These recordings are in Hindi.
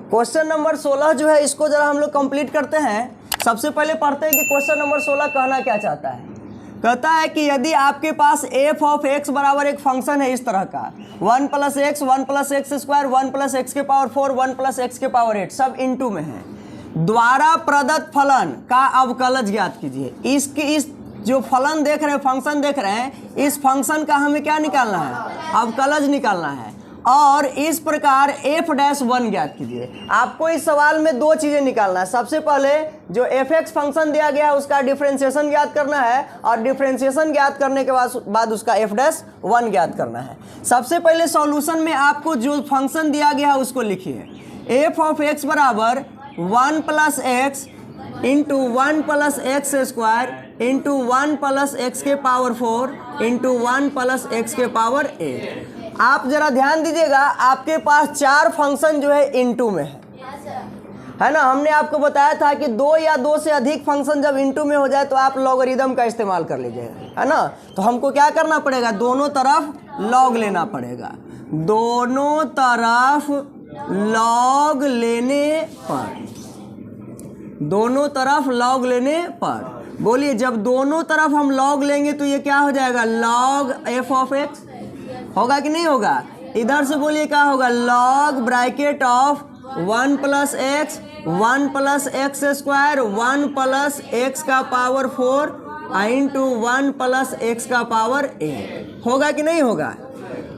क्वेश्चन नंबर 16 जो है इसको जरा हम लोग कंप्लीट करते हैं। सबसे पहले पढ़ते हैं कि क्वेश्चन नंबर 16 कहना क्या चाहता है। कहता है कि यदि आपके पास एफ ऑफ एक्स बराबर एक फंक्शन है इस तरह का 1 + x 1 + x स्क्वायर 1 + x के पावर 4 1 + x के पावर 8 सब इनटू में है, द्वारा प्रदत्त फलन का अवकलज ज्ञात कीजिए। इस जो फलन देख रहे हैं, फंक्शन देख रहे हैं, इस फंक्शन का हमें क्या निकालना है, अवकलज निकालना है। और इस प्रकार f'1 ज्ञात कीजिए। आपको इस सवाल में दो चीज़ें निकालना है। सबसे पहले जो f(x) फंक्शन दिया गया है उसका डिफरेंशिएशन ज्ञात करना है, और डिफरेंशिएशन ज्ञात करने के बाद उसका f'1 ज्ञात करना है। सबसे पहले सॉल्यूशन में आपको जो फंक्शन दिया गया है उसको लिखिए। f ऑफ x बराबर 1 + x into 1 + x square into 1 + x के पावर 4 इंटू 1 + x के पावर 8। आप जरा ध्यान दीजिएगा, आपके पास 4 फंक्शन जो है इनटू में है ना। हमने आपको बताया था कि 2 या 2 से अधिक फंक्शन जब इनटू में हो जाए तो आप लॉगरिदम का इस्तेमाल कर लीजिएगा, है ना। तो हमको क्या करना पड़ेगा, दोनों तरफ लॉग लेना पड़ेगा। दोनों तरफ लॉग लेने पर, दोनों तरफ लॉग लेने पर बोलिए, जब दोनों तरफ हम लॉग लेंगे तो ये क्या हो जाएगा, लॉग f ऑफ x होगा कि नहीं होगा। इधर से बोलिए क्या होगा, log bracket of 1 + x 1 + x square 1 + x का पावर 4 इंटू 1 + x का पावर 8 होगा कि नहीं होगा।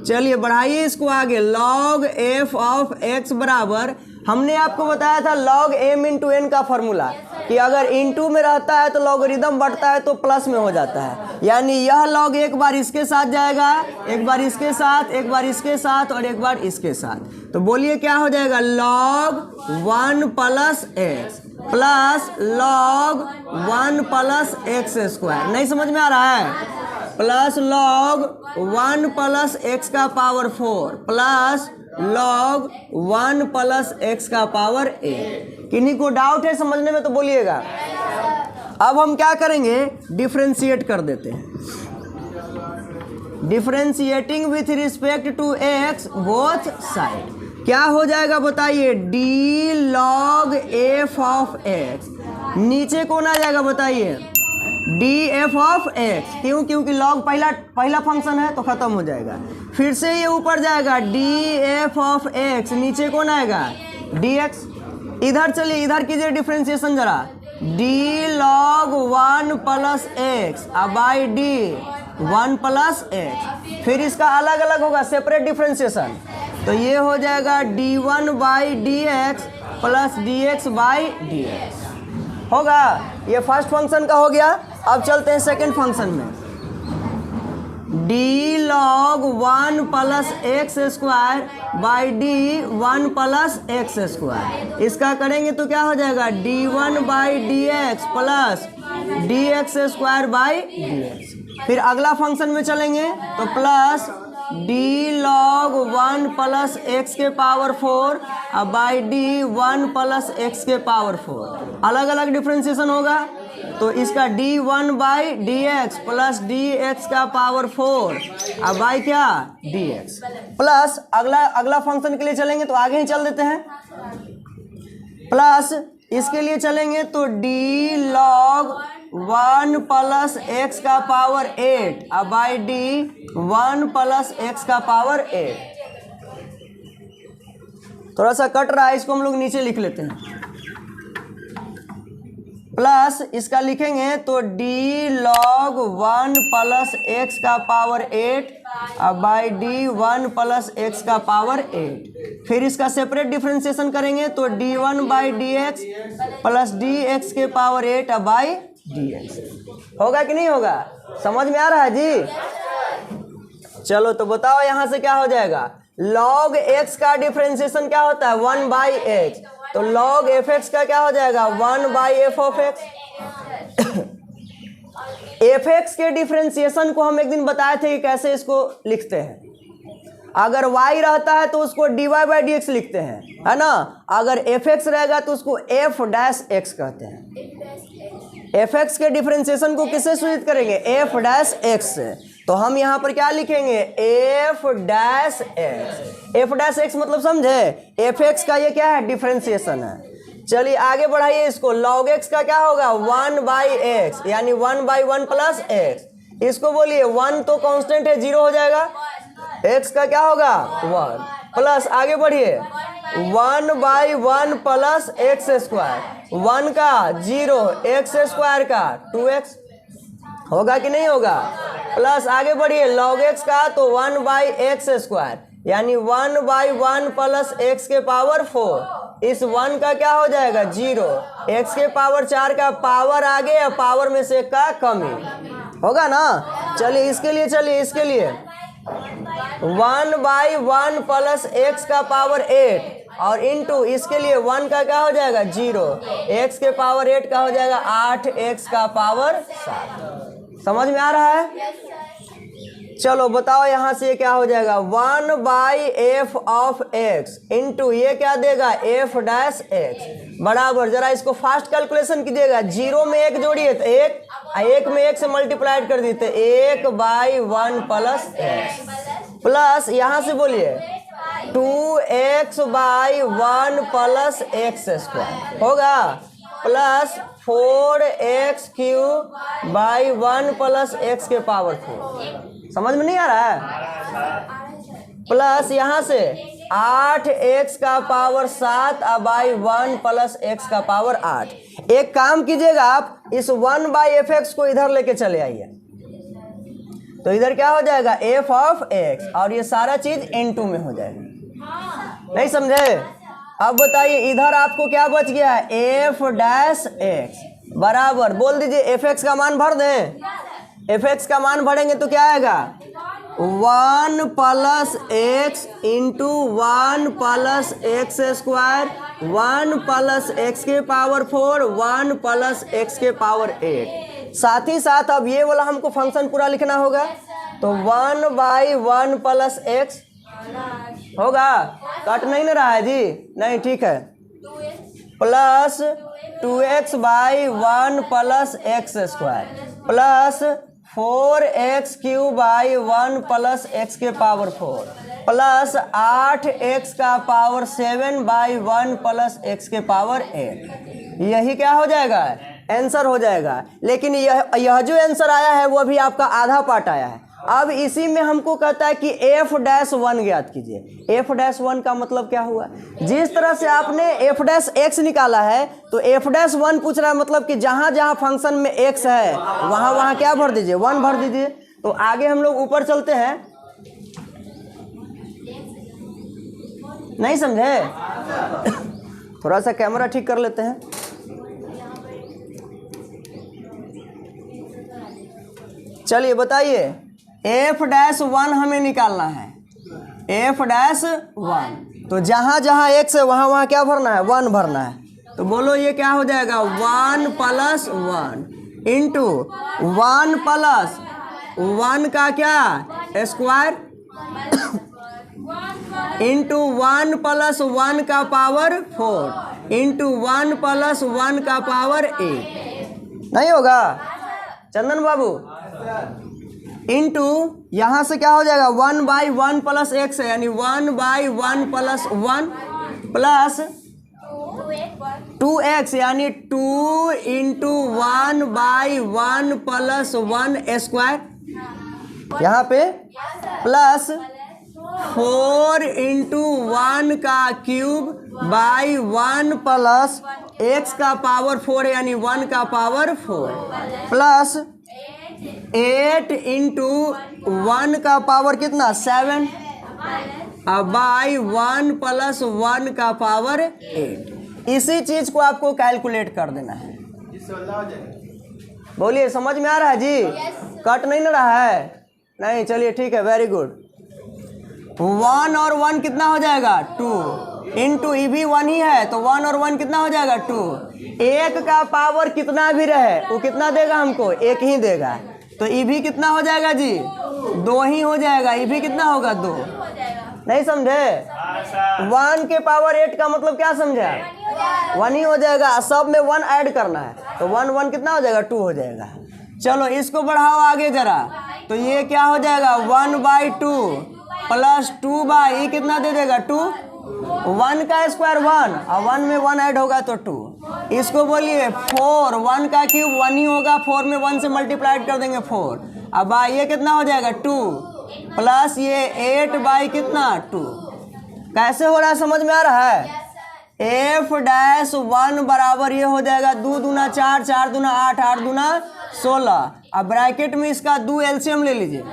चलिए बढ़ाइए इसको आगे। लॉग f ऑफ x बराबर, हमने आपको बताया था लॉग m इंटू n का फॉर्मूला, कि अगर इनटू में रहता है तो लॉगरिदम बढ़ता है तो प्लस में हो जाता है। यानी यह लॉग एक बार इसके साथ जाएगा, एक बार इसके साथ, एक बार इसके साथ और एक बार इसके साथ। तो बोलिए क्या हो जाएगा, log 1 + x plus log 1 + x square. नहीं समझ में आ रहा है, प्लस लॉग 1 + x का पावर 4 प्लस लॉग 1 + x का पावर 8। किन्हीं को डाउट है समझने में तो बोलिएगा। अब हम क्या करेंगे, डिफरेंशिएट कर देते हैं। Differentiating with respect to x both side क्या हो जाएगा बताइए, d log f of x। नीचे कौन आ जाएगा बताइए, df ऑफ x। क्यों, क्योंकि log पहला फंक्शन है तो खत्म हो जाएगा। फिर से ये ऊपर जाएगा df ऑफ x, नीचे कौन आएगा, dx। इधर चलिए, इधर कीजिए डिफरेंशिएशन जरा, d log 1 + x by d 1 + x। फिर इसका अलग अलग होगा, सेपरेट डिफरेंशिएशन। तो ये हो जाएगा d1/dx प्लस dx/dx होगा। ये फर्स्ट फंक्शन का हो गया। अब चलते हैं सेकंड फंक्शन में, d log 1 + x square by d 1 + x square. इसका करेंगे तो क्या हो जाएगा, d1/dx plus dx square by dx। फिर अगला फंक्शन में चलेंगे तो प्लस d log 1 + x के पावर 4 बाई d 1 + x के पावर 4। अलग अलग डिफरेंशिएशन होगा तो इसका d1/dx प्लस dx का पावर 4 अब बाई क्या, dx प्लस अगला फंक्शन के लिए चलेंगे तो आगे ही चल देते हैं। प्लस इसके लिए चलेंगे तो d log 1 + x का पावर 8 बाई d 1 + x का पावर 8। थोड़ा सा कट रहा है, इसको हम लोग नीचे लिख लेते हैं। प्लस इसका लिखेंगे तो d log 1 + x का पावर 8 बाई d 1 + x का पावर 8। फिर इसका सेपरेट डिफरेंशिएशन करेंगे तो d1/dx प्लस dx के पावर 8 बाई dx होगा कि नहीं होगा, समझ में आ रहा है जी। चलो तो बताओ यहाँ से क्या हो जाएगा, log x का डिफरेंशिएशन क्या होता है, 1/x। तो log f(x) का क्या हो जाएगा, 1/f ऑफ x। f(x) के डिफरेंशिएशन को हम एक दिन बताए थे कि कैसे इसको लिखते हैं। अगर y रहता है तो उसको dy/dx लिखते हैं, है ना। अगर f(x) रहेगा तो उसको f'(x) कहते हैं। f(x) के डिफरेंशिएशन को किससे सूचित करेंगे, f'(x) से। तो हम यहाँ पर क्या लिखेंगे, F dash x. F dash x मतलब समझे, एफ एक्स का ये क्या है, डिफरेंशिएशन है। चलिए आगे बढ़ाइए इसको, लॉग एक्स का क्या होगा, 1/x, यानी 1/1 प्लस एक्स। इसको बोलिए 1 तो कांस्टेंट है, 0 हो जाएगा, x का क्या होगा 1, प्लस आगे बढ़िए 1/1 प्लस एक्स स्क्वायर, 1 का 0, एक्स स्क्वायर का 2x, होगा कि नहीं होगा, प्लस आगे बढ़िए log x का तो 1/x स्क्वायर, यानी 1/1 प्लस x के पावर 4, इस 1 का क्या हो जाएगा 0, x के पावर 4 का पावर आगे या पावर में से का कमी, होगा ना। चलिए इसके लिए, चलिए इसके लिए 1/1 प्लस x का पावर 8 और इनटू इसके लिए 1 का क्या हो जाएगा 0, x के पावर 8 का हो जाएगा 8x का पावर 7। समझ में आ रहा है। चलो बताओ यहाँ से क्या हो जाएगा, 1/f ऑफ x इंटू ये क्या देगा f डैश x बराबर, जरा इसको फास्ट कैलकुलेशन कीजिएगा, 0 में 1 जोड़िए तो 1 में 1 से मल्टीप्लाइड कर दी तो 1/1 प्लस x, प्लस यहाँ से बोलिए 2x/1 प्लस एक्स स्क्वायर होगा, प्लस 4x³ 1 प्लस x के पावर 4। समझ में नहीं आ रहा है, प्लस यहाँ से 8x का पावर 7/1 प्लस x का पावर 8। एक काम कीजिएगा आप, इस 1/fx को इधर लेके चले आइए, तो इधर क्या हो जाएगा f ऑफ x और ये सारा चीज n2 में हो जाएगा। नहीं समझे। अब बताइए इधर आपको क्या बच गया है, एफ डैश एक्स बराबर, बोल दीजिए एफ एक्स का मान भर दें, एफ एक्स का मान भरेंगे तो क्या आएगा 1 plus x into 1 plus x square, 1 plus x के पावर 4, 1 प्लस एक्स के पावर 8। साथ ही साथ अब ये वाला हमको फंक्शन पूरा लिखना होगा, तो 1/1 प्लस एक्स होगा, कट नहीं ना रहा है जी, नहीं ठीक है, plus 2x/1 plus x square plus 4x³ 1 plus x के पावर 4 प्लस 8x का पावर 7/1 प्लस एक्स के पावर 8। यही क्या हो जाएगा, आंसर हो जाएगा। लेकिन यह जो आंसर आया है वो भी आपका आधा पार्ट आया है। अब इसी में हमको कहता है कि f'1 ज्ञात कीजिए। f'1 का मतलब क्या हुआ, जिस तरह से आपने f'(x) निकाला है तो f'1 पूछ रहा है, मतलब कि जहां जहां फंक्शन में x है वहां वहां क्या भर दीजिए, 1 भर दीजिए। तो आगे हम लोग ऊपर चलते हैं, नहीं समझे, थोड़ा सा कैमरा ठीक कर लेते हैं। चलिए बताइए, f'1 हमें निकालना है, f'1, तो जहां जहां x है वहां वहां क्या भरना है, 1 भरना है। तो बोलो ये क्या हो जाएगा 1 प्लस 1 इंटू 1 प्लस 1 का क्या स्क्वायर इंटू 1 प्लस 1 का पावर 4 इंटू 1 प्लस 1 का पावर 8। नहीं होगा चंदन बाबू, इंटू यहाँ से क्या हो जाएगा 1/1 प्लस एक्स है, यानी 1/1 प्लस 1 प्लस 2x, यानी 2 इंटू 1/1 प्लस 1 स्क्वायर, यहाँ पे प्लस 4 इंटू 1 का क्यूब बाई 1 प्लस x का पावर 4 यानी 1 का पावर 4 प्लस 8 इंटू 1 का पावर कितना 7 बाई 1 प्लस 1 का पावर 8। इसी चीज को आपको कैलकुलेट कर देना है। बोलिए समझ में आ रहा है जी, कट नहीं ना रहा है, नहीं, चलिए ठीक है, वेरी गुड। 1 और 1 कितना हो जाएगा 2 इंटू ई भी 1 ही है, तो 1 और 1 कितना हो जाएगा 2। एक का पावर कितना भी रहे वो कितना देगा हमको, 1 ही देगा, तो ई भी कितना हो जाएगा जी 2 ही हो जाएगा, ई भी कितना होगा 2। नहीं समझे, 1 के पावर 8 का मतलब क्या समझे, 1 ही हो जाएगा, सब में 1 ऐड करना है, तो 1 1 कितना हो जाएगा 2 हो जाएगा। चलो इसको बढ़ाओ आगे जरा, तो ये क्या हो जाएगा 1/2 प्लस 2/, कितना दे देगा 2, 1 का स्क्वायर 1 और 1 में 1 ऐड होगा तो 2। इसको बोलिए 4, 1 का क्यूब 1 ही होगा, 4 में 1 से मल्टीप्लाइड कर देंगे 4। अब ये कितना हो जाएगा 2 प्लस ये 8/, कितना 2। कैसे हो रहा है समझ में आ रहा है। f'1 बराबर ये हो जाएगा 2 दूना 4, 4 दूना 8, 8 दूना 16। अब ब्रैकेट में इसका 2 एलसीएम ले लीजिए,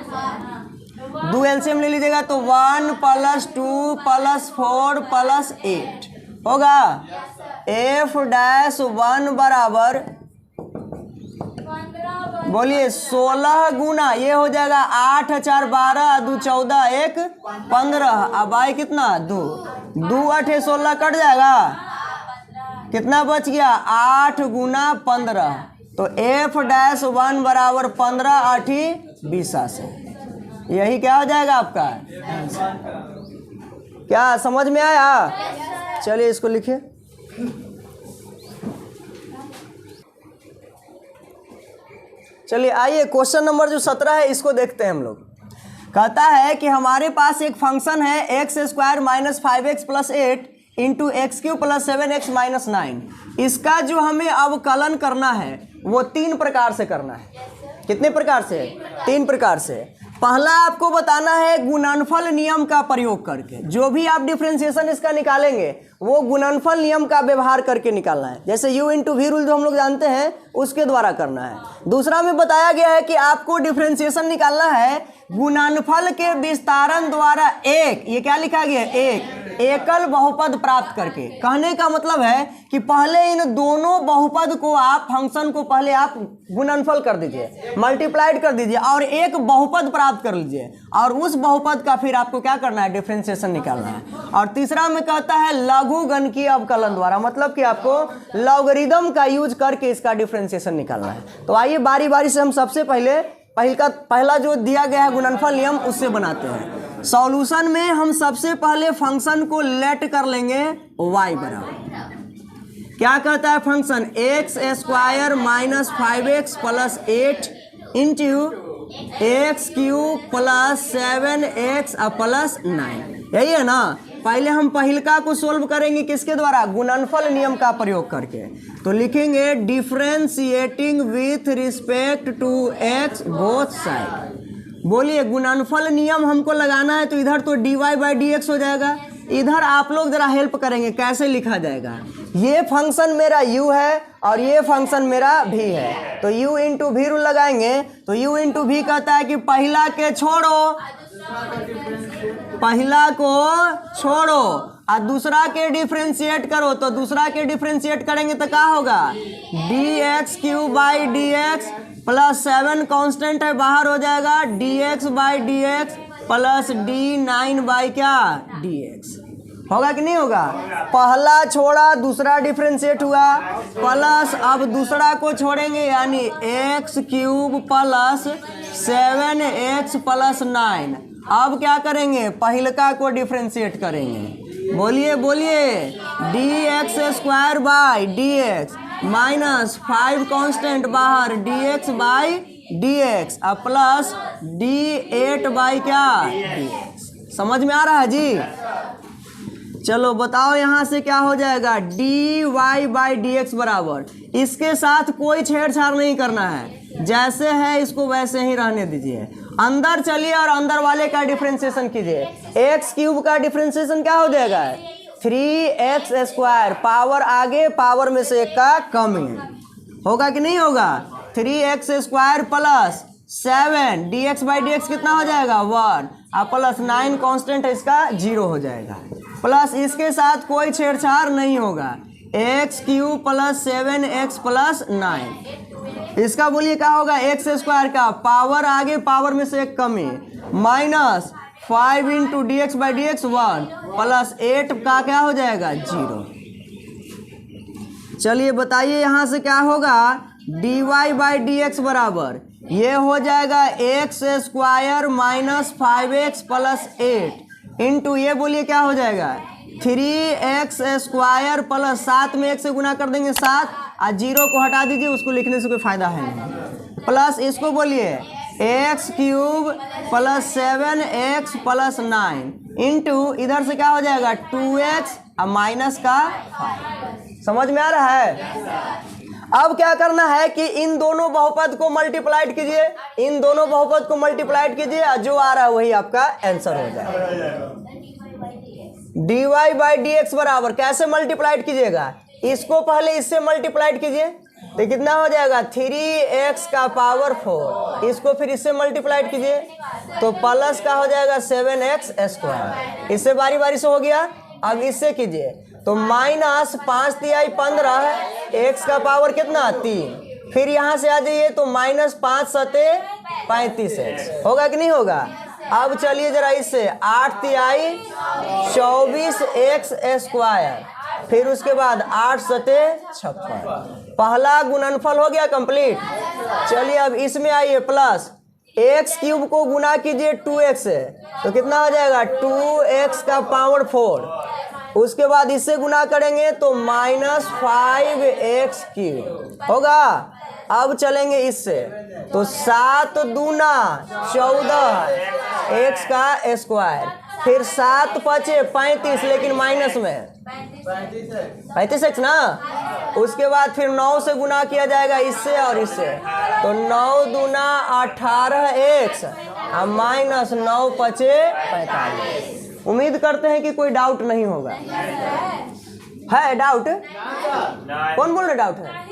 2 एलसीएम ले लीजिएगा तो 1 प्लस 2 प्लस 4 प्लस 8 होगा। f'1 बराबर बोलिए 16 गुना ये हो जाएगा 8 4 12 2 14 1 15। अब आई कितना 2, 2 8 16 कट जाएगा, कितना बच गया 8 गुना 15। तो f'1 बराबर 15 8 20 से, यही क्या हो जाएगा आपका। क्या समझ में आया। चलिए इसको लिखिए। चलिए आइए क्वेश्चन नंबर जो 17 है इसको देखते हैं हम लोग। कहता है कि हमारे पास एक फंक्शन है x² minus 5x plus 8 into x³ plus 7x minus 9। इसका जो हमें अवकलन करना है वो 3 प्रकार से करना है। कितने प्रकार से, 3 प्रकार से। पहला आपको बताना है गुणनफल नियम का प्रयोग करके, जो भी आप डिफरेंशिएशन इसका निकालेंगे वो गुणनफल नियम का व्यवहार करके निकालना है। जैसे u इंटू वी रूल जो हम लोग जानते हैं उसके द्वारा करना है। दूसरा में बताया गया है कि आपको डिफरेंशिएशन निकालना है गुणनफल के विस्तारण द्वारा एक, ये क्या लिखा गया है, एक एकल बहुपद प्राप्त करके। कहने का मतलब है कि पहले इन दोनों बहुपद को आप फंक्शन को पहले आप गुणनफल कर दीजिए, मल्टीप्लाइड कर दीजिए और एक बहुपद प्राप्त कर लीजिए और उस बहुपद का फिर आपको क्या करना है, डिफरेंशिएशन निकालना है। और तीसरा में कहता है लघु गणकीय अवकलन द्वारा, मतलब कि आपको लॉगरिदम का यूज करके इसका डिफरेंशिएशन निकालना है। तो आइए बारी बारी से हम सबसे पहला जो दिया गया है गुणनफल नियम उससे बनाते हैं। सॉल्यूशन में हम सबसे पहले फंक्शन को लेट कर लेंगे y बराबर, क्या कहता है function x² minus 5x plus 8 into x³ plus 7x plus 9, यही है ना। पहले हम पहिलका को सोल्व करेंगे किसके द्वारा, गुणनफल नियम का प्रयोग करके। तो लिखेंगे differentiating with respect to x both side. बोलिए गुणनफल नियम हमको लगाना है तो इधर तो dy/dx हो जाएगा, इधर आप लोग जरा हेल्प करेंगे कैसे लिखा जाएगा। ये फंक्शन मेरा u है और ये फंक्शन मेरा v है, तो u इंटू v रूल लगाएंगे तो u इंटू v कहता है कि पहला के छोड़ो, पहला को छोड़ो और दूसरा के डिफरेंशिएट करो। तो दूसरा के डिफरेंशिएट करेंगे तो क्या होगा dx³ प्लस 7 कांस्टेंट है बाहर हो जाएगा dx/dx प्लस d9 क्या dx होगा कि नहीं होगा। पहला छोड़ा दूसरा डिफरेंशिएट हुआ प्लस अब दूसरा को छोड़ेंगे यानी x³ प्लस 7x प्लस 9। अब क्या करेंगे, पहिलका को डिफरेंशिएट करेंगे। बोलिए बोलिए dx² माइनस 5 कांस्टेंट बाहर dx/dx प्लस d8 क्या dx। समझ में आ रहा है जी। चलो बताओ यहाँ से क्या हो जाएगा dy/dx बराबर, इसके साथ कोई छेड़छाड़ नहीं करना है, जैसे है इसको वैसे ही रहने दीजिए। अंदर चलिए और अंदर वाले का डिफरेंशिएशन कीजिए। x³ का डिफरेंशिएशन क्या हो जाएगा 3x², पावर आगे पावर में से एक का कम है, होगा कि नहीं होगा। 3x² प्लस 7 dx/dx कितना हो जाएगा 1 और प्लस 9 कांस्टेंट है इसका 0 हो जाएगा, प्लस इसके साथ कोई छेड़छाड़ नहीं होगा x³ प्लस 7x प्लस 9। इसका बोलिए क्या होगा x² का पावर आगे पावर में से एक कमी माइनस 5 इंटू dx/dx 1 प्लस 8 का क्या हो जाएगा 0। चलिए बताइए यहाँ से क्या होगा dy/dx बराबर ये हो जाएगा x² minus 5x plus 8 into ये बोलिए क्या हो जाएगा 3x² प्लस 7 में 1 से गुना कर देंगे 7 और 0 को हटा दीजिए, उसको लिखने से कोई फायदा है नहीं, प्लस इसको बोलिए x cube plus 7x plus 9 into इधर से क्या हो जाएगा 2x और माइनस का 5। समझ में आ रहा है? अब क्या करना है कि इन दोनों बहुपद को मल्टीप्लाइड कीजिए, इन दोनों बहुपद को मल्टीप्लाइड कीजिए और जो आ रहा है वही आपका आंसर हो जाएगा। dy बाई डी एक्स बराबर कैसे मल्टीप्लाइड कीजिएगा, इसको पहले इससे मल्टीप्लाइड कीजिए तो कितना हो जाएगा 3x का पावर 4, इसको फिर इससे मल्टीप्लाइड कीजिए तो प्लस का हो जाएगा 7x स्क्वायर। इससे बारी बारी से हो गया। अब इससे कीजिए तो माइनस 5 तिहाई 15, x का पावर कितना 3, फिर यहाँ से आ जाइए तो माइनस 5 सते 35x होगा कि नहीं होगा। अब चलिए जरा इससे 8 तिहाई 24x स्क्वायर, फिर उसके बाद 8 सते 56, पहला गुणनफल हो गया कंप्लीट। चलिए अब इसमें आइए प्लस एक्स क्यूब को गुना कीजिए 2x से तो कितना हो जाएगा 2x का पावर 4, उसके बाद इससे गुना करेंगे तो माइनस 5x क्यूब होगा। अब चलेंगे इससे तो 7 दूना 14 x का स्क्वायर, फिर 7 पचे 35 लेकिन माइनस में 35x ना, उसके बाद फिर 9 से गुना किया जाएगा इससे और इससे तो 9 दूना 18x और माइनस 9 पचे 45। उम्मीद करते हैं कि कोई डाउट नहीं होगा। है डाउट? कौन बोल रहे डाउट है?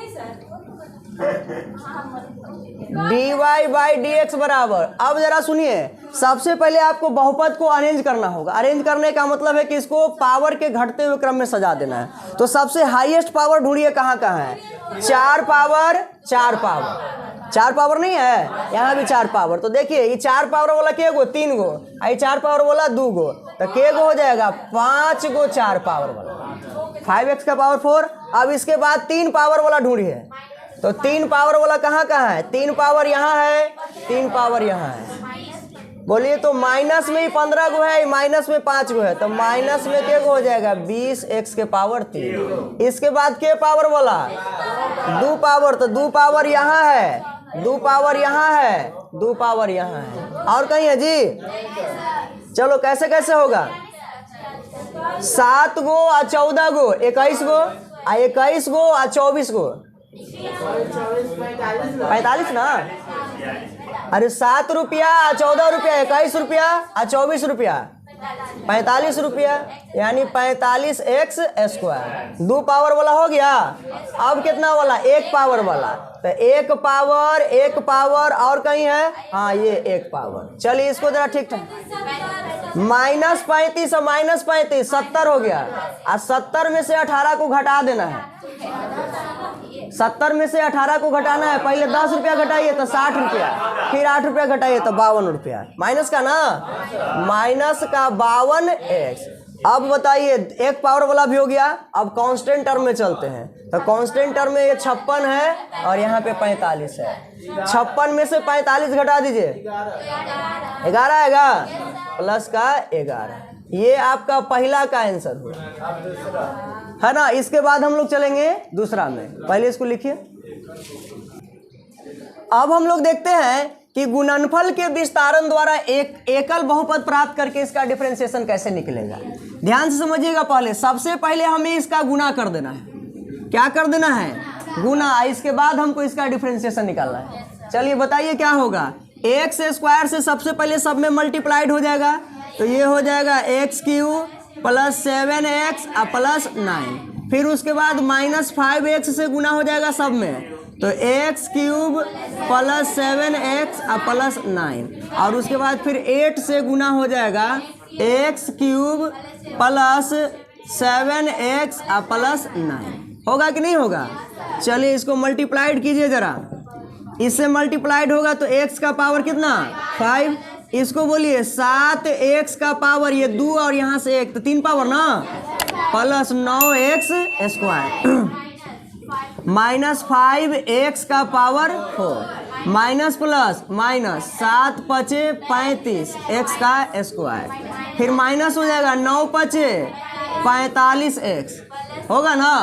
dy बाई डी एक्स बराबर, अब जरा सुनिए, सबसे पहले आपको बहुपद को अरेंज करना होगा। अरेंज करने का मतलब है कि इसको पावर के घटते हुए क्रम में सजा देना है। तो सबसे हाईएस्ट पावर ढूंढिए कहाँ कहाँ है। 4 पावर 4 पावर 4 पावर नहीं है, यहाँ भी 4 पावर। तो देखिए ये 4 पावर वाला के गो 3 गो, आई 4 पावर वाला 2 गो, तो के गो हो जाएगा 5 गो 4 पावर वाला 5x का पावर 4। अब इसके बाद 3 पावर वाला ढूंढिए तो 3 पावर वाला कहाँ कहाँ है, 3 पावर यहाँ है, 3 पावर यहाँ है। बोलिए तो माइनस में ही 15 गो है, माइनस में 5 गो है, तो माइनस में क्या हो जाएगा 20x के पावर 3। इसके बाद के पावर वाला 2 पावर, तो 2 पावर यहाँ है, 2 पावर यहाँ है, 2 पावर यहाँ है, और कहीं है जी। चलो कैसे कैसे होगा, 7 गो और 14 गो 21 गो, 21 गो और 24 गो 45 ना। अरे 7 रुपया 14 रुपया 21 रुपया और 24 रुपया 45 रुपया, यानी 45x स्क्वायर। 2 पावर वाला हो गया। अब कितना वाला, 1 पावर वाला, तो 1 पावर और कहीं है, हाँ ये 1 पावर। चलिए इसको जरा ठीक ठाक, माइनस 35 और माइनस 35 70 हो गया, और 70 में से 18 को घटा देना है। 70 में से 18 को घटाना है, पहले 10 रुपया घटाइए तो 60 रुपया, फिर 8 रुपया घटाइए तो 52 रुपया, माइनस का ना, माइनस का 52x। अब बताइए 1 पावर वाला भी हो गया। अब कांस्टेंट टर्म में चलते हैं, तो कांस्टेंट टर्म में ये 56 है और यहाँ पे 45 है। 56 में से 45 घटा दीजिए, 11 आएगा, प्लस का 11। ये आपका पहला का आंसर हुआ है ना। इसके बाद हम लोग चलेंगे दूसरा में, पहले इसको लिखिए। अब हम लोग देखते हैं कि गुणनफल के विस्तारण द्वारा एक एकल बहुपद प्राप्त करके इसका डिफरेंशिएशन कैसे निकलेगा। ध्यान से समझिएगा। पहले सबसे पहले हमें इसका गुना कर देना है। क्या कर देना है, गुना। इसके बाद हमको इसका डिफरेंशिएशन निकालना है। चलिए बताइए क्या होगा। एक्स स्क्वायर से सबसे पहले सब में मल्टीप्लाइड हो जाएगा, तो ये हो जाएगा एक्स क्यूब प्लस 7x और प्लस 9। फिर उसके बाद माइनस 5x से गुना हो जाएगा सब में, तो एक्स क्यूब प्लस 7x और प्लस 9। और उसके बाद फिर 8 से गुना हो जाएगा एक्स क्यूब प्लस 7x और प्लस 9। होगा कि नहीं होगा। चलिए इसको मल्टीप्लाइड कीजिए जरा। इससे मल्टीप्लाइड होगा तो x का पावर कितना 5। इसको बोलिए 7x का पावर, ये 2 और यहाँ से 1 तो 3 पावर ना, plus 9x square minus 5x का पावर 4 माइनस प्लस माइनस 7 पचे 35 x का स्क्वायर, फिर माइनस हो जाएगा 9 पचे 45x होगा ना।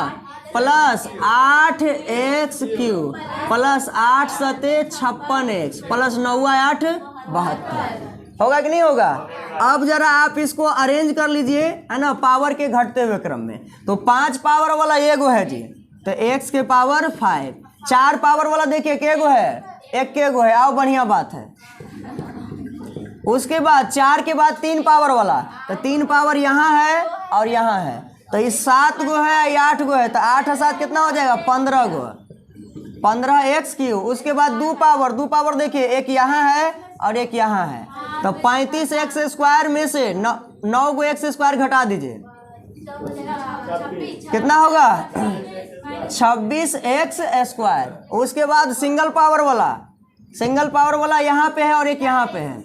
प्लस 8x³ प्लस 8 सते 56x प्लस 9 8 72 होगा कि नहीं होगा। अब जरा आप इसको अरेंज कर लीजिए, है ना, पावर के घटते हुए क्रम में। तो 5 पावर वाला एगो है जी, तो x के पावर 5। 4 पावर वाला देखिए केगो है, एक केगो है। आओ बढ़िया बात है। उसके बाद 4 के बाद 3 पावर वाला, तो 3 पावर यहाँ है और यहाँ है, तो इस 7 गो है या 8 गो है, तो 8 और 7 कितना हो जाएगा 15 गो, 15x³। उसके बाद 2 पावर देखिए, एक यहाँ है और एक यहाँ है, तो 35x² में से 9 गो x² घटा दीजिए, कितना होगा 26x²। उसके बाद सिंगल पावर वाला यहाँ पे है और एक यहाँ पे है,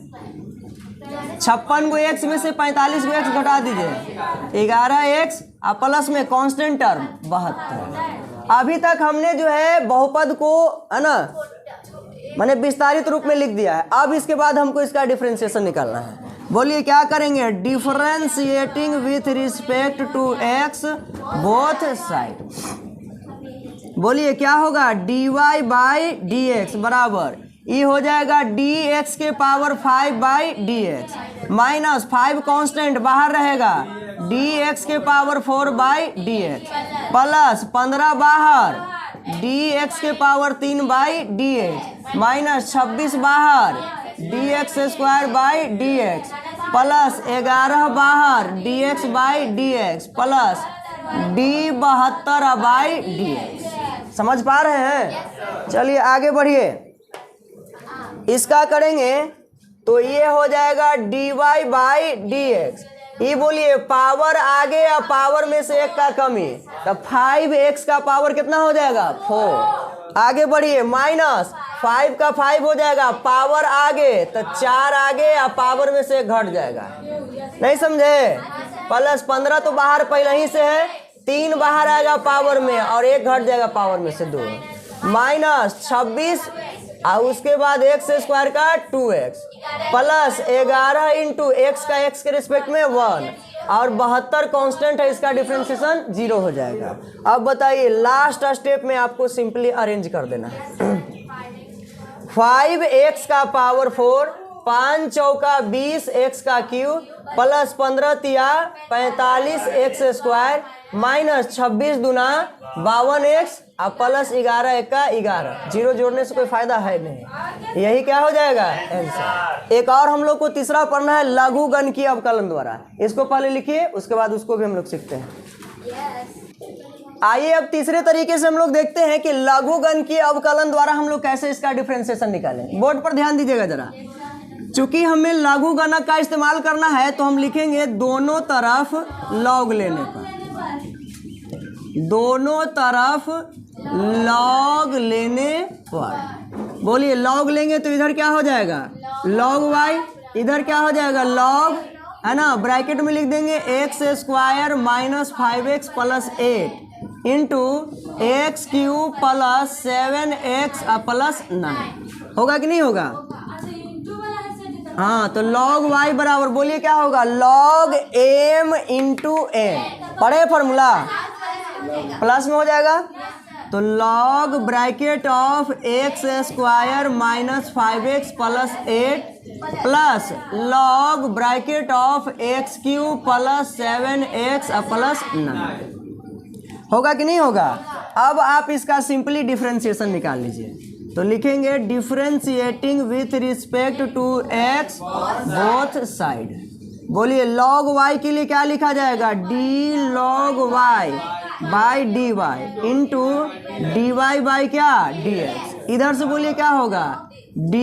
56 गो x में से 45 गो x घटा दीजिए, 11x और प्लस में कांस्टेंट टर्म 72। अभी तक हमने जो है बहुपद को, है ना, मैंने विस्तारित रूप में लिख दिया है। अब इसके बाद हमको इसका डिफरेंशिएशन निकालना है। बोलिए क्या करेंगे, differentiating with respect to x both side. बोलिए क्या होगा, dy/dx बराबर ये हो जाएगा dx के पावर 5/dx माइनस 5 कांस्टेंट बाहर रहेगा, dx के पावर 4/dx प्लस 15 बाहर, dx के पावर 3/dx माइनस 26 बाहर, dx² प्लस 11 बाहर, dx/dx प्लस d72/dx। समझ पा रहे हैं। चलिए आगे बढ़िए, इसका करेंगे तो ये हो जाएगा dy/dx। ये बोलिए पावर आगे या पावर में से एक का कमी, तो 5x का पावर कितना हो जाएगा 4। आगे बढ़िए, माइनस 5 का 5 हो जाएगा, पावर आगे तो 4 आगे या पावर में से घट जाएगा, नहीं समझे। प्लस 15 तो बाहर पहले ही से है, 3 बाहर आएगा पावर में और 1 घट जाएगा पावर में से 2, माइनस 26 और उसके बाद x² का 2x प्लस 11 इंटू x का x के रिस्पेक्ट में 1 और 72 कांस्टेंट है, इसका डिफरेंशिएशन 0 हो जाएगा। अब बताइए लास्ट स्टेप में आपको सिंपली अरेंज कर देना है। 5x का पावर 4, 5 चौका 20 x का क्यूब प्लस 15 तिया 45x² माइनस 26 दूना 52x और प्लस 11 एक का 11। 0 जोड़ने से कोई फायदा है नहीं, यही क्या हो जाएगा आंसर। एक और हम लोग को तीसरा पढ़ना है, लघुगणकीय अवकलन द्वारा। इसको पहले लिखिए, उसके बाद उसको भी हम लोग सीखते हैं। आइए अब तीसरे तरीके से हम लोग देखते हैं कि लघुगणकीय अवकलन द्वारा हम लोग कैसे इसका डिफरेंशिएशन निकालें। बोर्ड पर ध्यान दीजिएगा जरा। चूंकि हमें लघुगणक का इस्तेमाल करना है तो हम लिखेंगे दोनों तरफ लॉग लेने पर, दोनों तरफ लॉग लेने पर। बोलिए लॉग लेंगे तो इधर क्या हो जाएगा log y, इधर क्या हो जाएगा log, है ना, ब्रैकेट में लिख देंगे x² minus 5x plus 8 into x³ plus 7x plus 9। होगा कि नहीं होगा। हाँ, तो log y बराबर, बोलिए क्या होगा log m इंटू m। पढ़े फॉर्मूला, प्लस में हो जाएगा तो log bracket of x² minus 5x plus 8 plus log bracket of x³ plus 7x plus 9। होगा कि नहीं होगा। अब आप इसका सिंपली डिफरेंशिएशन निकाल लीजिए, तो लिखेंगे differentiating with respect to x both side. बोलिए log y के लिए क्या लिखा जाएगा, d log y by d Y into D Y by क्या dx। इधर से बोलिए क्या होगा d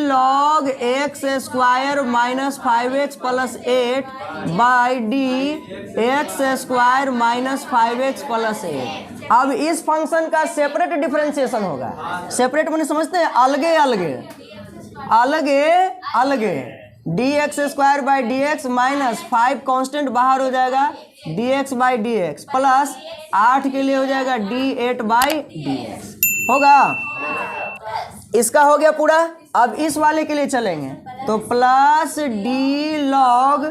log x² minus 5x plus 8 by D x² minus 5x plus 8। अब इस फंक्शन का सेपरेट डिफरेंशिएशन होगा। सेपरेट मैंने समझते हैं अलगे अलगे अलगे अलगे, dx² by D x minus 5 constant बाहर हो जाएगा dx by D x plus 8 के लिए हो जाएगा d8 बाई डी एक्स। होगा, इसका हो गया पूरा। अब इस वाले के लिए चलेंगे, तो प्लस डी लॉग,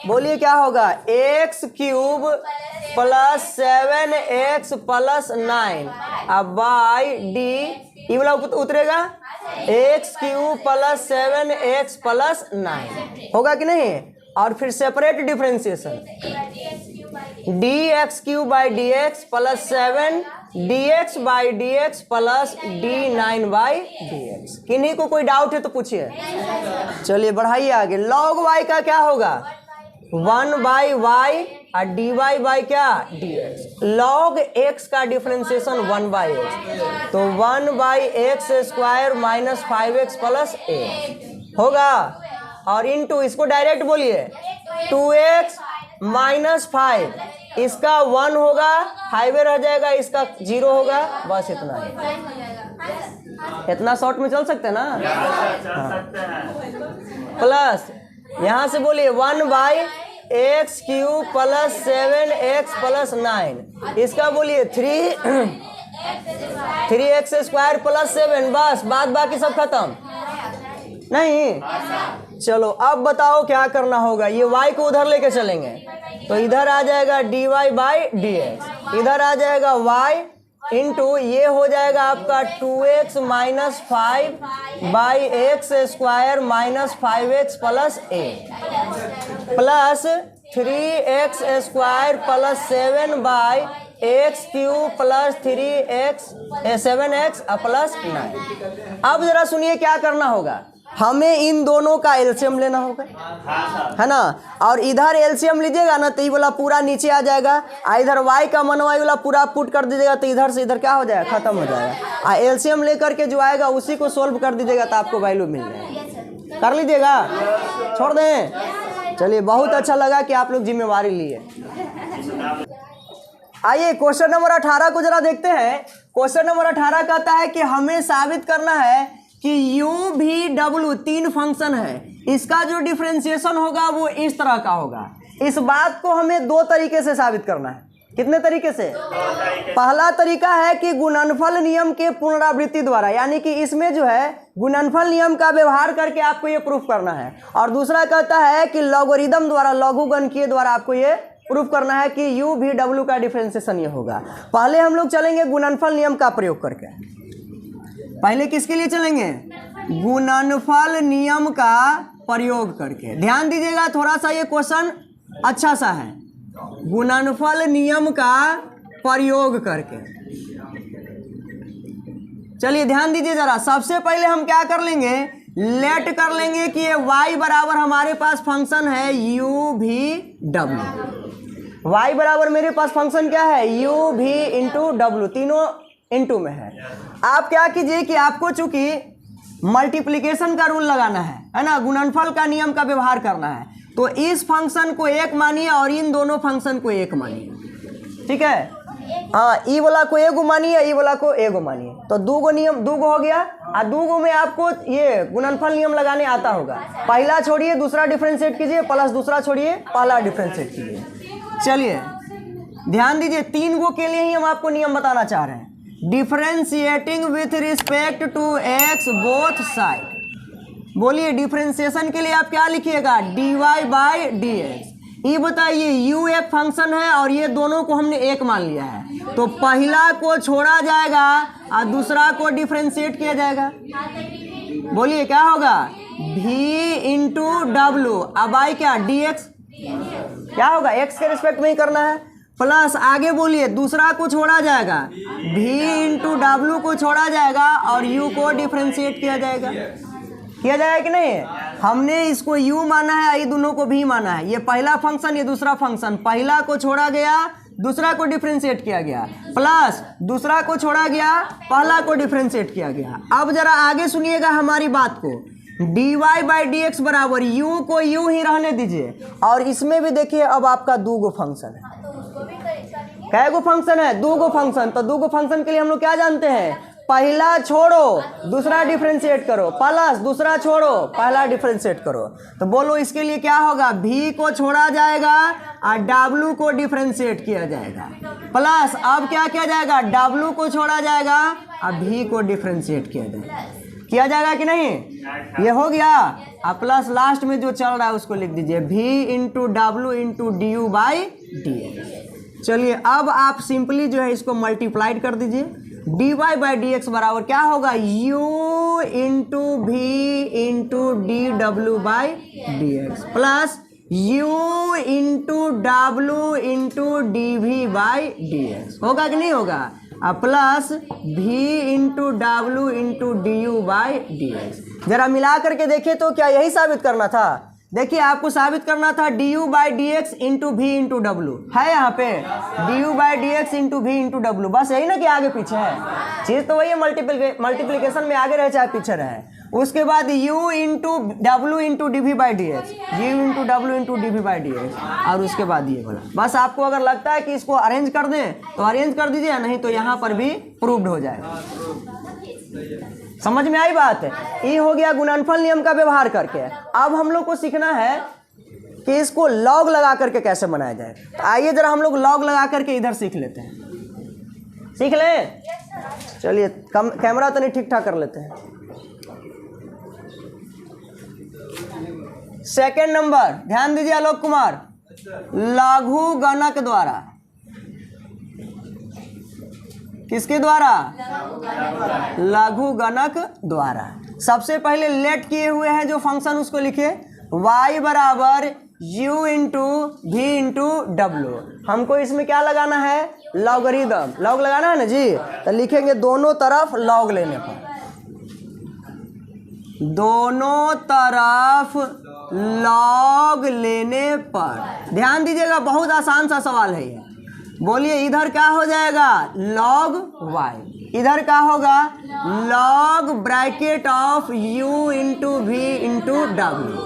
बोलिए क्या होगा, x cube plus 7x plus 9 अब बाई डी, ये वाला उतरेगा x cube plus 7x plus 9 होगा कि नहीं। और फिर separate differentiation, D x cube by D x plus 7 D x by D x plus D 9 by D X. किन्हीं को कोई डाउट है तो पूछिए। चलिए बढ़ाइए आगे। लॉग वाई का क्या होगा, 1 बाई वाई और डी वाई बाई क्या, डी एक्स। लॉग एक्स का डिफरेंशिएशन 1 बाई एक्स, तो 1 by X square minus 5x plus A होगा। और इनटू, इसको डायरेक्ट बोलिए, 2x माइनस 5, इसका 1 होगा, 5 रह जाएगा, इसका 0 होगा, बस इतना ही। इतना शॉर्ट में चल सकते हैं ना। हाँ। प्लस यहाँ से बोलिए 1 by x cube plus 7x plus 9, इसका बोलिए 3x स्क्वायर प्लस 7, बस बात बाकी सब खत्म नहीं। चलो अब बताओ क्या करना होगा। ये y को उधर लेके चलेंगे तो इधर आ जाएगा dy बाई डी एक्स, इधर आ जाएगा y इंटू, ये हो जाएगा आपका 2x minus 5 by X square minus 5x plus A plus 3x square plus 7 by x cube plus 3x 7x plus 9। अब जरा सुनिए क्या करना होगा, हमें इन दोनों का एलसीएम लेना होगा, है ना। और इधर एलसीएम लीजिएगा ना तो ये वाला पूरा नीचे आ जाएगा, इधर y का मनवाई वाला पूरा पुट कर दीजिएगा तो इधर से इधर क्या हो जाएगा, खत्म हो जाएगा। एलसीएम लेकर के जो आएगा उसी को सोल्व कर दीजिएगा तो आपको वैल्यू मिल जाएगा। कर लीजिएगा, छोड़ दें। चलिए बहुत अच्छा लगा कि आप लोग जिम्मेवारी लिए। आइए क्वेश्चन नंबर 18 को जरा देखते हैं। क्वेश्चन नंबर 18 कहता है कि हमें साबित करना है कि u भी w 3 फंक्शन है, इसका जो डिफरेंशिएशन होगा वो इस तरह का होगा। इस बात को हमें 2 तरीके से साबित करना है। कितने तरीके से? पहला तरीका है कि गुणनफल नियम के पुनरावृत्ति द्वारा, यानी कि इसमें जो है गुणनफल नियम का व्यवहार करके आपको ये प्रूफ करना है। और दूसरा कहता है कि लॉगरिदम द्वारा, लघुगणकीय द्वारा आपको ये प्रूफ करना है कि u भी w का डिफरेंशिएशन ये होगा। पहले हम लोग चलेंगे गुणनफल नियम का प्रयोग करके। पहले किसके लिए चलेंगे? गुणनफल नियम का प्रयोग करके। ध्यान दीजिएगा, थोड़ा सा ये क्वेश्चन अच्छा सा है। गुणनफल नियम का प्रयोग करके, चलिए ध्यान दीजिए जरा। सबसे पहले हम क्या कर लेंगे, लेट कर लेंगे कि ये y बराबर हमारे पास फंक्शन है u भी w। y बराबर मेरे पास फंक्शन क्या है, u भी इंटू w, तीनों इंटू में है। आप क्या कीजिए कि आपको चूंकि मल्टीप्लिकेशन का रूल लगाना है ना, गुणनफल का नियम का व्यवहार करना है, तो इस फंक्शन को 1 मानिए और इन दोनों फंक्शन को 1 मानिए, ठीक है। हाँ, ई वाला को 1 मानिए, ई वाला को 1 मानिए, तो 2 नियम 2 हो गया। और 2 में आपको ये गुणनफल नियम लगाने आता होगा। पहला छोड़िए दूसरा डिफरेंशिएट कीजिए, प्लस दूसरा छोड़िए पहला डिफरेंशिएट कीजिए। चलिए ध्यान दीजिए, 3 के लिए ही हम आपको नियम बताना चाह रहे हैं। Differentiating with respect to x both side. बोलिए डिफरेंशिएशन के लिए आप क्या लिखिएगा, dy बाई डी एक्स। ये बताइए u एक फंक्शन है और ये दोनों को हमने 1 मान लिया है, तो पहला को छोड़ा जाएगा और दूसरा को डिफरेंशिएट किया जाएगा। बोलिए क्या होगा, v इंटू डब्लू, अब आई क्या dx, क्या होगा x के रिस्पेक्ट में ही करना है, प्लस आगे बोलिए दूसरा को छोड़ा जाएगा, v इंटू डब्लू को छोड़ा जाएगा और u को डिफरेंशिएट किया जाएगा कि नहीं। हमने इसको u माना है, ये दोनों को v माना है। ये पहला फंक्शन, ये दूसरा फंक्शन, पहला को छोड़ा गया दूसरा को डिफरेंशिएट किया गया, प्लस दूसरा को छोड़ा गया पहला को डिफरेंशिएट किया गया। अब जरा आगे सुनिएगा हमारी बात को, dy बाई डी एक्स बराबर u को u ही रहने दीजिए। और इसमें भी देखिए अब आपका 2 फंक्शन है। कै गो फंक्शन है, 2 फंक्शन। तो 2 फंक्शन के लिए हम लोग क्या जानते हैं, पहला छोड़ो दूसरा डिफरेंशिएट करो, प्लस दूसरा छोड़ो पहला डिफरेंशिएट करो। तो बोलो इसके लिए क्या होगा, v को छोड़ा जाएगा और w को डिफरेंशिएट किया जाएगा, प्लस अब क्या किया जाएगा, w को छोड़ा जाएगा और v को डिफरेंशिएट किया जाएगा। किया जाएगा कि नहीं? ये हो गया। अब प्लस लास्ट में जो चल रहा है उसको लिख दीजिए v इंटू डब्ल्यू into d you by D X. चलिए अब आप सिंपली जो है इसको मल्टीप्लाइड कर दीजिए। D Y by D x बराबर क्या होगा? u into v into D W by D x plus u into डब्ल्यू into d v by D x. होगा कि नहीं होगा? अब प्लस v इंटू डब्ल्यू into d you by D x. जरा मिला करके देखिए तो क्या यही साबित करना था? देखिए आपको साबित करना था d you by D x into v into डब्ल्यू है यहाँ पे, d you by D x into v into डब्ल्यू। बस यही ना कि आगे पीछे है, चीज़ तो वही है, मल्टीप्लिकेशन में आगे रहे चाहे पीछे रहे। उसके बाद u इंटू डब्ल्यू into d v by D x, u into डब्ल्यू into d v by D x, और उसके बाद ये बोला। बस आपको अगर लगता है कि इसको अरेंज कर दें तो अरेंज कर दीजिए, नहीं तो यहाँ पर भी प्रूव्ड हो जाएगा। समझ में आई बात? ये हो गया गुणनफल नियम का व्यवहार करके। अब हम लोग को सीखना है कि इसको लॉग लगा करके कैसे बनाया जाए। तो आइए जरा हम लोग लॉग लगा करके इधर सीख लेते हैं। सीख लें? चलिए कैमरा तो नहीं ठीक ठाक कर लेते हैं। सेकंड नंबर ध्यान दीजिए आलोक कुमार, लघु गणक द्वारा। किसके द्वारा? लघु गणक द्वारा। सबसे पहले लेट किए हुए हैं जो फंक्शन उसको लिखे, y बराबर u इंटू वी इंटू डब्ल्यू। हमको इसमें क्या लगाना है? लॉगरिदम। लॉग लगाना है ना जी, तो लिखेंगे दोनों तरफ लॉग लेने पर, दोनों तरफ लॉग लेने पर। ध्यान दीजिएगा बहुत आसान सा सवाल है ये। बोलिए इधर क्या हो जाएगा? लॉग y, इधर क्या होगा? Log bracket of u into v into डब्ल्यू।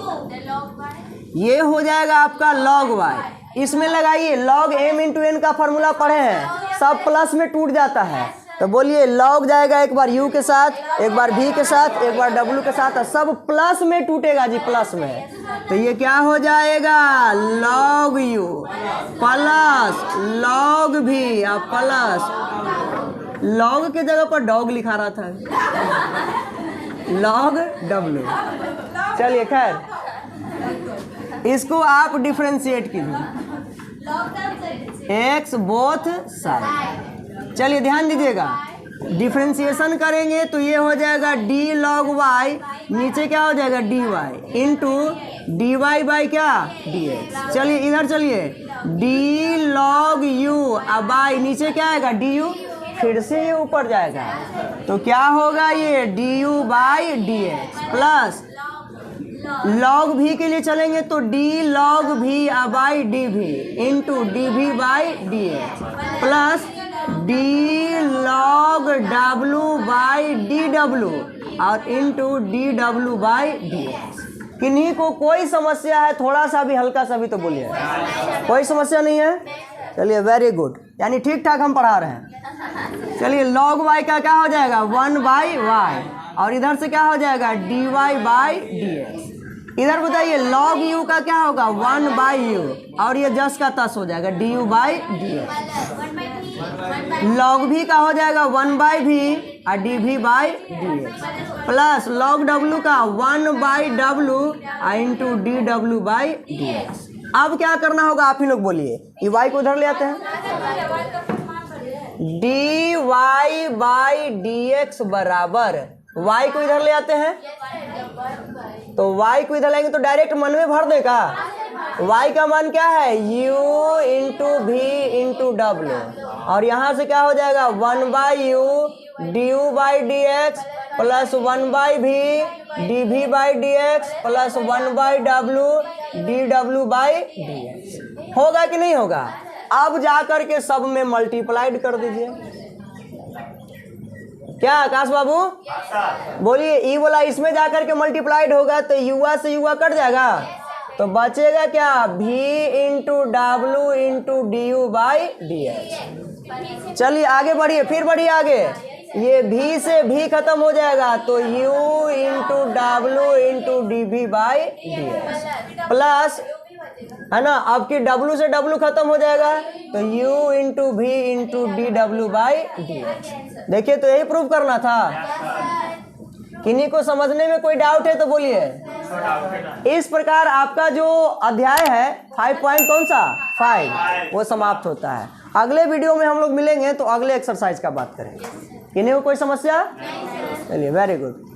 ये हो जाएगा आपका लॉग y। इसमें लगाइए लॉग m इंटू n का फॉर्मूला पढ़े हैं, सब प्लस में टूट जाता है। तो बोलिए लॉग जाएगा एक बार u के साथ, एक बार v के साथ, एक बार w के साथ, सब प्लस में टूटेगा जी, प्लस में। तो ये क्या हो जाएगा? Log u plus log v और प्लस लॉग के जगह पर डॉग लिखा रहा था, लॉग w। चलिए खैर इसको आप डिफरेंशिएट कीजिए, एक्स बोथ साइड। चलिए ध्यान दीजिएगा, डिफरेंशिएशन करेंगे तो ये हो जाएगा डी लॉग वाई, नीचे क्या हो जाएगा? D Y into D Y by क्या? D X. चलिए इधर चलिए, डी लॉग यू, अब बाई नीचे क्या आएगा? डी यू, फिर से ये ऊपर जाएगा तो क्या होगा? ये D you by D x plus log V के लिए चलेंगे तो D log V by D V into D V by D x plus D log W by D W और into D W by D X. किन्हीं को कोई समस्या है? थोड़ा सा भी, हल्का सा भी तो बोलिए। कोई समस्या नहीं है? चलिए वेरी गुड, यानी ठीक ठाक हम पढ़ा रहे हैं। चलिए लॉग वाई का क्या हो जाएगा? 1 बाई वाई, और इधर से क्या हो जाएगा? D Y by D x. इधर बताइए लॉग यू का क्या होगा? 1 बाई यू, और ये जस का तस हो जाएगा D you by D X. Log भी का हो जाएगा 1 बाई भी और D V by D x plus log W का 1 by W into D W by D x. अब क्या करना होगा आप ही लोग बोलिए, ये वाई को उधर ले आते हैं, d Y by D x बराबर y को इधर ले आते हैं, तो y को इधर लाएंगे तो डायरेक्ट मन में भर देगा। y का मान क्या है? u into v into W, और यहाँ से क्या हो जाएगा? 1 by U D you by D x plus 1 by we D v by D x plus 1 by W D W by D x. होगा कि नहीं होगा? अब जाकर के सब में मल्टीप्लाइड कर दीजिए। क्या आकाश बाबू बोलिए, ई बोला इसमें जाकर के मल्टीप्लाइड होगा तो युवा से युवा कट जाएगा, तो बचेगा क्या? v इंटू डब्ल्यू into d you by D X. चलिए आगे बढ़िए, फिर बढ़िए आगे, ये v से v खत्म हो जाएगा तो u इंटू डब्ल्यू into d v by D x plus, है ना, अब की w से w खत्म हो जाएगा तो u into v into D W by D x. देखिए तो यही प्रूव करना था। किन्हीं को समझने में कोई डाउट है तो बोलिए। इस प्रकार आपका जो अध्याय है 5 पॉइंट कौन सा 5 वो समाप्त होता है। अगले वीडियो में हम लोग मिलेंगे तो अगले एक्सरसाइज का बात करेंगे। किन्हीं को कोई समस्या? चलिए, वेरी गुड।